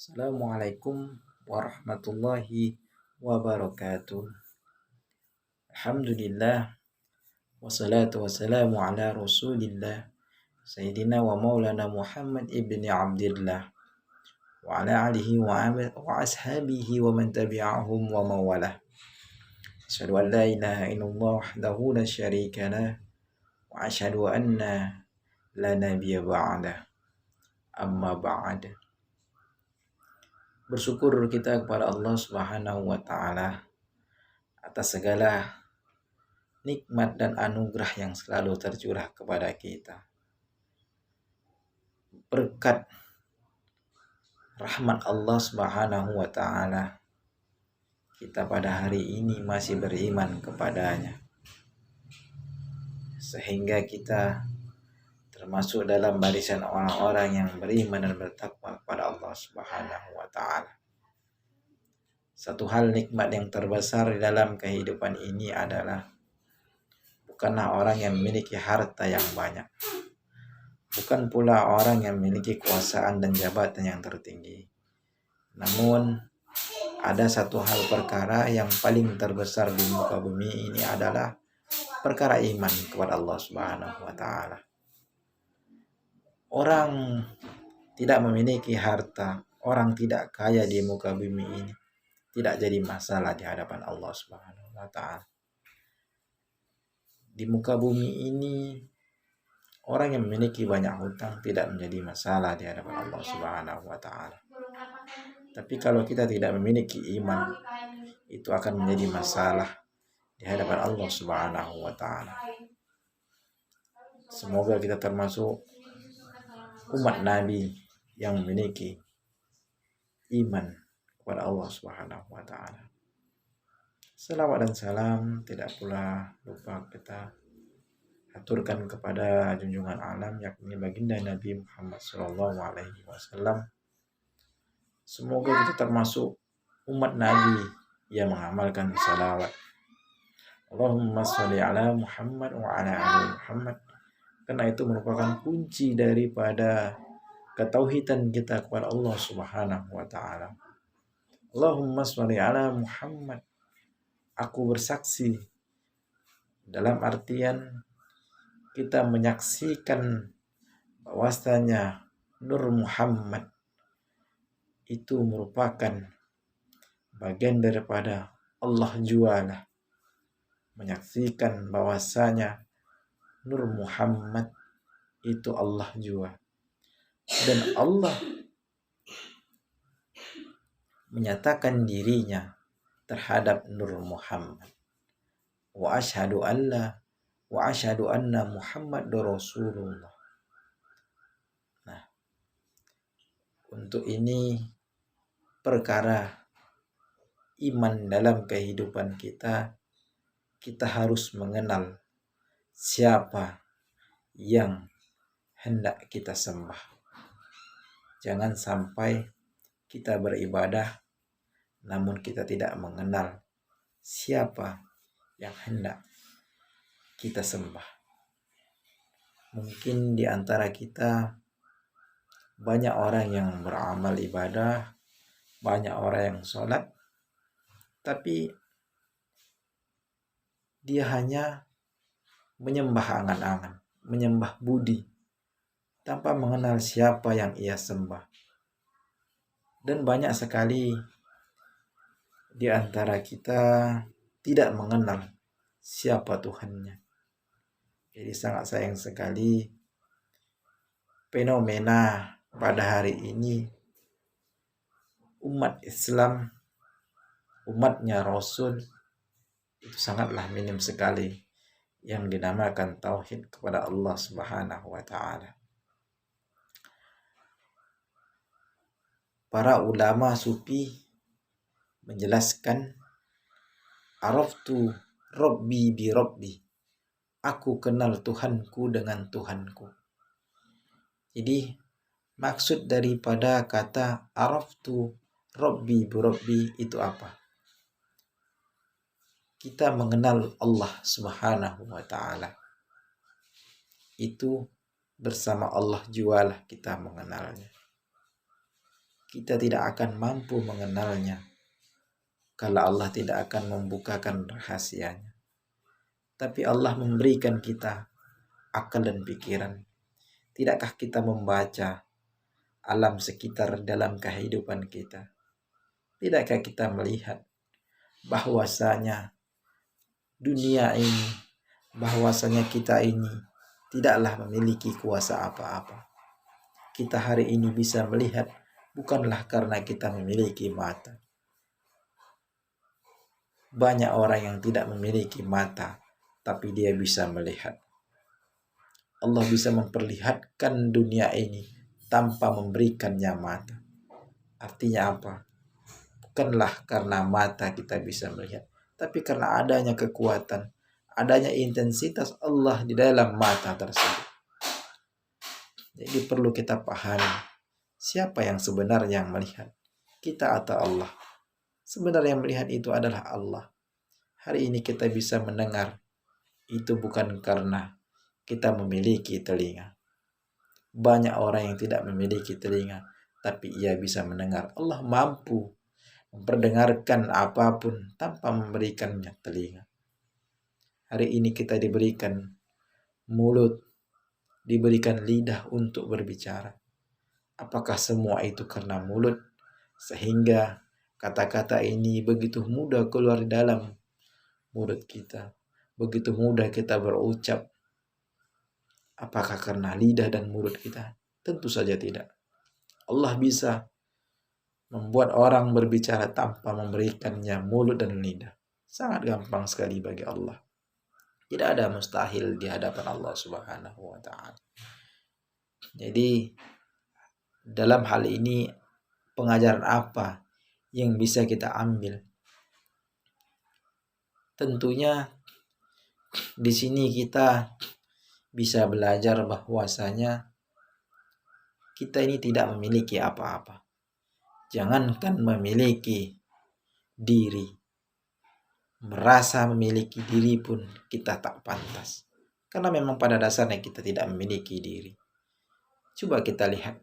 Assalamualaikum warahmatullahi wabarakatuh. Alhamdulillah wassalatu wassalamu ala Rasulillah Sayyidina wa Maulana Muhammad ibni Abdillah wa ala alihi wa ashabihi wa man tabi'ahum wa mawalah. Asyhadu an la ilaha illallah wahdahu la syarika lah wa asyhadu anna la nabiyya ba'dah. Amma ba'd. Bersyukur kita kepada Allah Subhanahu wa taala atas segala nikmat dan anugerah yang selalu tercurah kepada kita. Berkat rahmat Allah Subhanahu wa taala, kita pada hari ini masih beriman kepadanya. Sehingga kita termasuk dalam barisan orang-orang yang beriman dan bertakwa kepada Allah Subhanahu wa taala. Satu hal nikmat yang terbesar di dalam kehidupan ini adalah bukanlah orang yang memiliki harta yang banyak. Bukan pula orang yang memiliki kekuasaan dan jabatan yang tertinggi. Namun ada satu hal perkara yang paling terbesar di muka bumi ini adalah perkara iman kepada Allah Subhanahu wa taala. Orang tidak memiliki harta, orang tidak kaya di muka bumi ini tidak jadi masalah di hadapan Allah Subhanahu wa taala. Di muka bumi ini orang yang memiliki banyak hutang tidak menjadi masalah di hadapan Allah Subhanahu wa taala. Tapi kalau kita tidak memiliki iman, itu akan menjadi masalah di hadapan Allah Subhanahu wa taala. Semoga kita termasuk umat Nabi yang memiliki iman kepada Allah Subhanahu wa taala. Salawat dan salam tidak pula lupa kita aturkan kepada junjungan alam yakni baginda Nabi Muhammad SAW. Semoga kita termasuk umat Nabi yang mengamalkan salawat. Allahumma sholli ala Muhammad wa ala ali Muhammad. Karena itu merupakan kunci daripada ketauhidan kita kepada Allah Subhanahu wa taala. Allahumma sholli ala Muhammad. Aku bersaksi dalam artian kita menyaksikan bahwasanya Nur Muhammad itu merupakan bagian daripada Allah jualah. Menyaksikan bahwasanya Nur Muhammad itu Allah jua. Dan Allah menyatakan dirinya terhadap Nur Muhammad. Wa asyhadu anna Muhammadur Rasulullah. Nah, untuk ini perkara iman dalam kehidupan kita harus mengenal siapa yang hendak kita sembah. Jangan sampai kita beribadah namun kita tidak mengenal siapa yang hendak kita sembah. Mungkin di antara kita banyak orang yang beramal ibadah, banyak orang yang sholat, tapi dia hanya menyembah angan-angan, menyembah budi, tanpa mengenal siapa yang ia sembah. Dan banyak sekali di antara kita tidak mengenal siapa Tuhannya. Jadi sangat sayang sekali fenomena pada hari ini umat Islam, umatnya Rasul itu sangatlah minim sekali yang dinamakan tauhid kepada Allah Subhanahu wa taala. Para ulama sufi menjelaskan araftu rabbi bi rabbi. Aku kenal Tuhanku dengan Tuhanku. Jadi maksud daripada kata araftu rabbi bi rabbi itu apa? Kita mengenal Allah Subhanahu wa taala. Itu bersama Allah jualah kita mengenalnya. kita tidak akan mampu mengenalnya kalau Allah tidak akan membukakan rahasianya. Tapi Allah memberikan kita akal dan pikiran. Tidakkah kita membaca alam sekitar dalam kehidupan kita? Tidakkah kita melihat bahwasanya dunia ini, bahwasanya kita ini tidaklah memiliki kuasa apa-apa. Kita hari ini bisa melihat bukanlah karena kita memiliki mata. Banyak orang yang tidak memiliki mata, tapi dia bisa melihat. Allah bisa memperlihatkan dunia ini tanpa memberikannya mata. Artinya apa? Bukanlah karena mata kita bisa melihat, tapi karena adanya kekuatan, adanya intensitas Allah di dalam mata tersebut. Jadi perlu kita pahami, siapa yang sebenarnya yang melihat? Kita atau Allah? Sebenarnya yang melihat itu adalah Allah. Hari ini kita bisa mendengar, itu bukan karena kita memiliki telinga. Banyak orang yang tidak memiliki telinga, tapi ia bisa mendengar. Allah mampu memperdengarkan apapun tanpa memberikannya telinga. Hari ini kita diberikan mulut, diberikan lidah untuk berbicara. Apakah semua itu karena mulut? Sehingga kata-kata ini begitu mudah keluar di dalam mulut kita. Begitu mudah kita berucap. Apakah karena lidah dan mulut kita? Tentu saja tidak. Allah bisa membuat orang berbicara tanpa memberikannya mulut dan lidah. Sangat gampang sekali bagi Allah. Tidak ada mustahil di hadapan Allah Subhanahu wa ta'ala. Jadi dalam hal ini pengajaran apa yang bisa kita ambil? Tentunya di sini kita bisa belajar bahwasanya kita ini tidak memiliki apa-apa. Jangankan memiliki diri, merasa memiliki diri pun kita tak pantas. Karena memang pada dasarnya kita tidak memiliki diri. Coba kita lihat,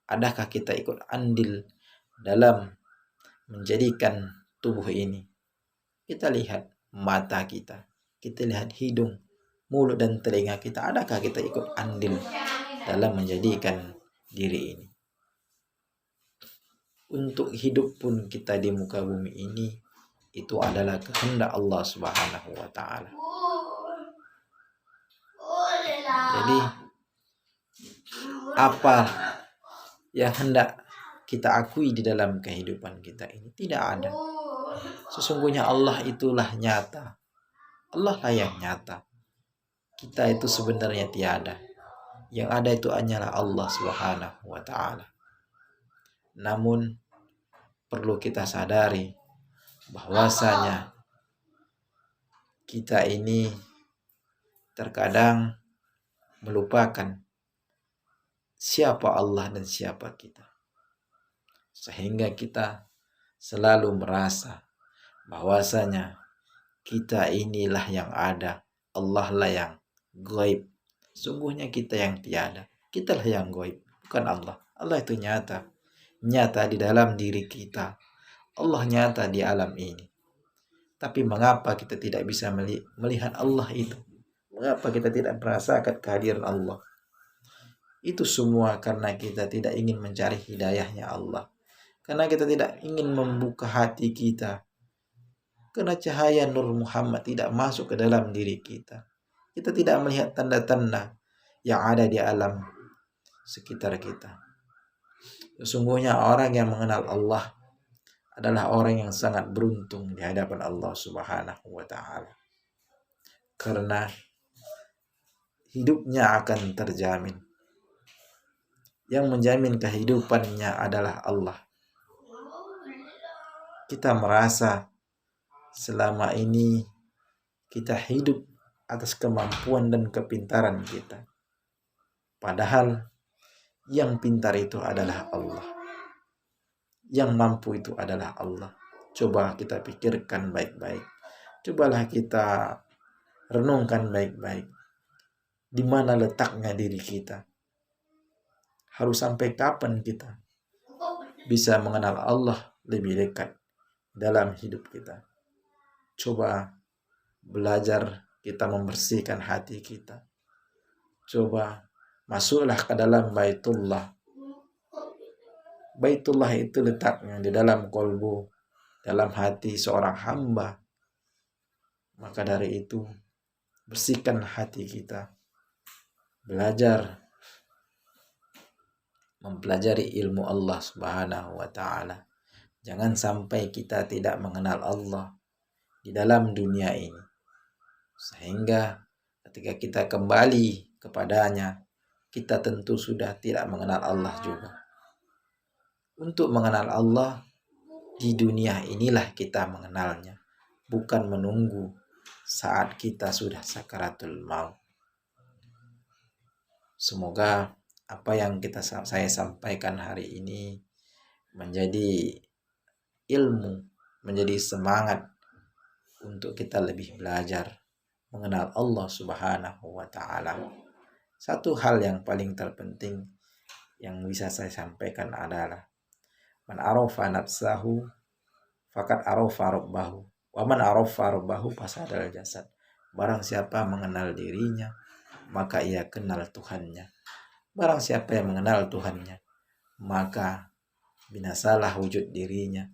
adakah kita ikut andil dalam menjadikan tubuh ini? Kita lihat mata kita, kita lihat hidung, mulut dan telinga kita. Adakah kita ikut andil dalam menjadikan diri ini? Untuk hidup pun kita di muka bumi ini, itu adalah kehendak Allah Subhanahu wa ta'ala. Jadi apa yang hendak kita akui di dalam kehidupan kita ini? Tidak ada. Sesungguhnya Allah itulah nyata. Allah lah yang nyata. Kita itu sebenarnya tiada. Yang ada itu hanyalah Allah Subhanahu wa ta'ala. Namun perlu kita sadari bahwasanya kita ini terkadang melupakan siapa Allah dan siapa kita. Sehingga kita selalu merasa bahwasanya kita inilah yang ada, Allah lah yang gaib. Sungguhnya kita yang tiada, kita lah yang gaib, bukan Allah. Allah itu nyata, nyata di dalam diri kita. Allah nyata di alam ini. Tapi mengapa kita tidak bisa melihat Allah itu? Mengapa kita tidak merasakan kehadiran Allah? Itu semua karena kita tidak ingin mencari hidayahnya Allah. Karena kita tidak ingin membuka hati kita. Karena cahaya Nur Muhammad tidak masuk ke dalam diri kita. Kita tidak melihat tanda-tanda yang ada di alam sekitar kita. Sesungguhnya orang yang mengenal Allah adalah orang yang sangat beruntung di hadapan Allah Subhanahu wa ta'ala. Karena hidupnya akan terjamin. Yang menjamin kehidupannya adalah Allah. Kita merasa selama ini kita hidup atas kemampuan dan kepintaran kita. Padahal yang pintar itu adalah Allah. Yang mampu itu adalah Allah. Coba kita pikirkan baik-baik. Cobalah kita renungkan baik-baik. Di mana letaknya diri kita? Harus sampai kapan kita bisa mengenal Allah lebih dekat dalam hidup kita. Coba belajar kita membersihkan hati kita. Coba masuklah ke dalam Baitullah. Baitullah itu letaknya di dalam kolbu, dalam hati seorang hamba. Maka dari itu, bersihkan hati kita. Belajar mempelajari ilmu Allah Subhanahu wa ta'ala. Jangan sampai kita tidak mengenal Allah di dalam dunia ini. Sehingga ketika kita kembali kepadanya, kita tentu sudah tidak mengenal Allah juga. Untuk mengenal Allah di dunia inilah kita mengenalnya, bukan menunggu saat kita sudah sakaratul maut. Semoga apa yang saya sampaikan hari ini menjadi ilmu, menjadi semangat untuk kita lebih belajar mengenal Allah Subhanahu wa ta'ala. Satu hal yang paling terpenting yang bisa saya sampaikan adalah man arafa nafsahu faqad arafa rabbahu wa man arafa rabbahu fasadal jasad. Barang siapa mengenal dirinya, maka ia kenal Tuhannya. Barang siapa yang mengenal Tuhannya, maka binasalah wujud dirinya.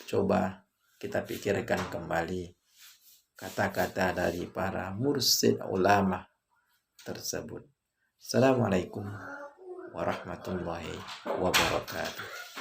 Coba kita pikirkan kembali kata-kata dari para mursyid ulama tersebut. Assalamualaikum warahmatullahi wabarakatuh.